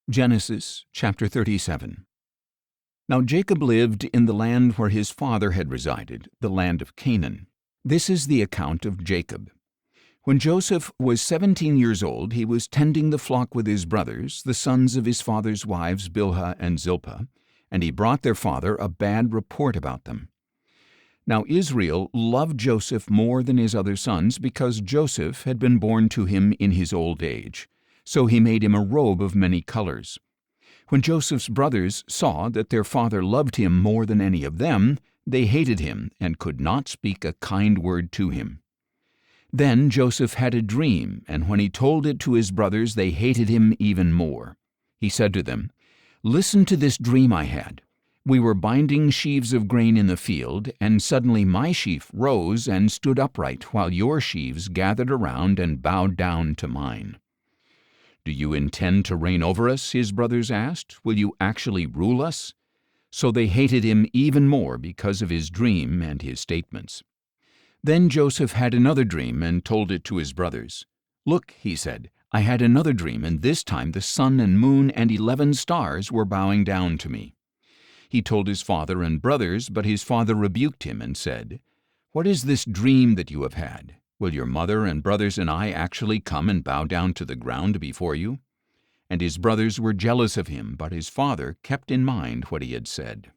Genesis chapter 37. Now Jacob lived in the land where his father had resided, the land of Canaan. This is the account of Jacob. When Joseph was 17 years old, he was tending the flock with his brothers, the sons of his father's wives Bilhah and Zilpah, and he brought their father a bad report about them. Now Israel loved Joseph more than his other sons because Joseph had been born to him in his old age. So he made him a robe of many colors. When Joseph's brothers saw that their father loved him more than any of them, they hated him and could not speak a kind word to him. Then Joseph had a dream, and when he told it to his brothers, they hated him even more. He said to them, "Listen to this dream I had. We were binding sheaves of grain in the field, and suddenly my sheaf rose and stood upright, while your sheaves gathered around and bowed down to mine." "Do you intend to reign over us?" his brothers asked. "Will you actually rule us?" So they hated him even more because of his dream and his statements. Then Joseph had another dream and told it to his brothers. "Look," he said, "I had another dream, and this time the sun and moon and 11 stars were bowing down to me." He told his father and brothers, but his father rebuked him and said, "What is this dream that you have had? Will your mother and brothers and I actually come and bow down to the ground before you?" And his brothers were jealous of him, but his father kept in mind what he had said.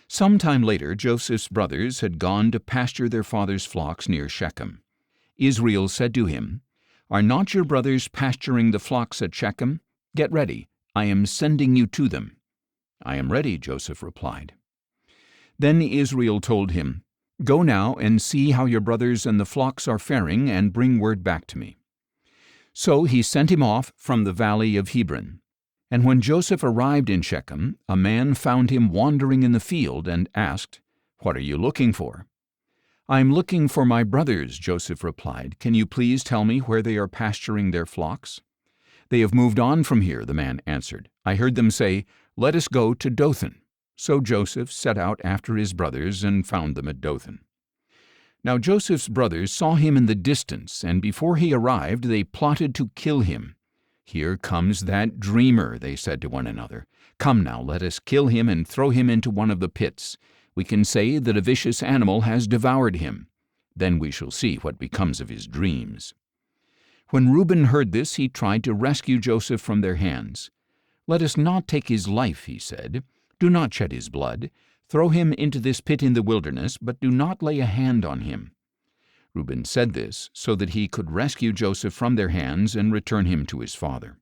Some time later, Joseph's brothers had gone to pasture their father's flocks near Shechem. Israel said to him, "Are not your brothers pasturing the flocks at Shechem? Get ready, I am sending you to them." "I am ready," Joseph replied. Then Israel told him, "Go now and see how your brothers and the flocks are faring, and bring word back to me." So he sent him off from the valley of Hebron. And when Joseph arrived in Shechem, a man found him wandering in the field and asked, "What are you looking for?" "I am looking for my brothers," Joseph replied. "Can you please tell me where they are pasturing their flocks?" "They have moved on from here," the man answered. "I heard them say, 'Let us go to Dothan.'" So Joseph set out after his brothers and found them at Dothan. Now Joseph's brothers saw him in the distance, and before he arrived they plotted to kill him. "Here comes that dreamer," they said to one another. "Come now, let us kill him and throw him into one of the pits. We can say that a vicious animal has devoured him. Then we shall see what becomes of his dreams." When Reuben heard this, he tried to rescue Joseph from their hands. "Let us not take his life," he said. "Do not shed his blood. Throw him into this pit in the wilderness, but do not lay a hand on him." Reuben said this so that he could rescue Joseph from their hands and return him to his father.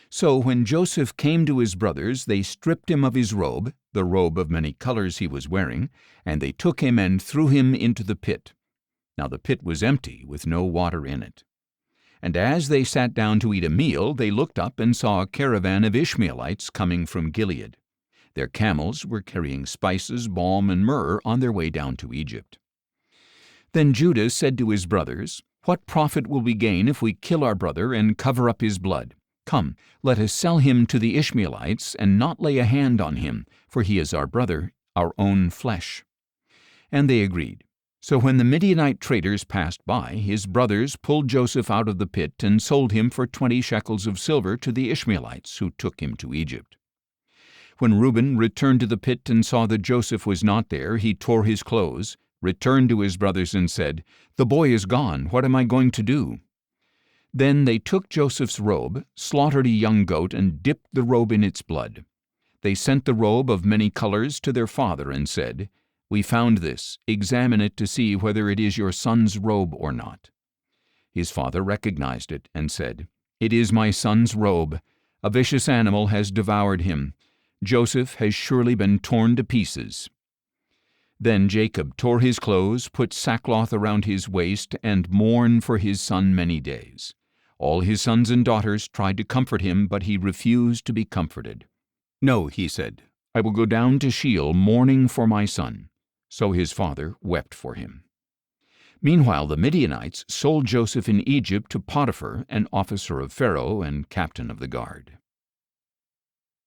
So when Joseph came to his brothers, they stripped him of his robe, the robe of many colors he was wearing, and they took him and threw him into the pit. Now the pit was empty, with no water in it. And as they sat down to eat a meal, they looked up and saw a caravan of Ishmaelites coming from Gilead. Their camels were carrying spices, balm, and myrrh on their way down to Egypt. Then Judah said to his brothers, "What profit will we gain if we kill our brother and cover up his blood? Come, let us sell him to the Ishmaelites and not lay a hand on him, for he is our brother, our own flesh." And they agreed. So when the Midianite traders passed by, his brothers pulled Joseph out of the pit and sold him for 20 shekels of silver to the Ishmaelites, who took him to Egypt. When Reuben returned to the pit and saw that Joseph was not there, he tore his clothes, returned to his brothers and said, "The boy is gone. What am I going to do?" Then they took Joseph's robe, slaughtered a young goat, and dipped the robe in its blood. They sent the robe of many colors to their father and said, "We found this. Examine it to see whether it is your son's robe or not." His father recognized it and said, "It is my son's robe. A vicious animal has devoured him. Joseph has surely been torn to pieces." Then Jacob tore his clothes, put sackcloth around his waist, and mourned for his son many days. All his sons and daughters tried to comfort him, but he refused to be comforted. "No," he said, "I will go down to Sheol mourning for my son." So his father wept for him. Meanwhile the Midianites sold Joseph in Egypt to Potiphar, an officer of Pharaoh and captain of the guard.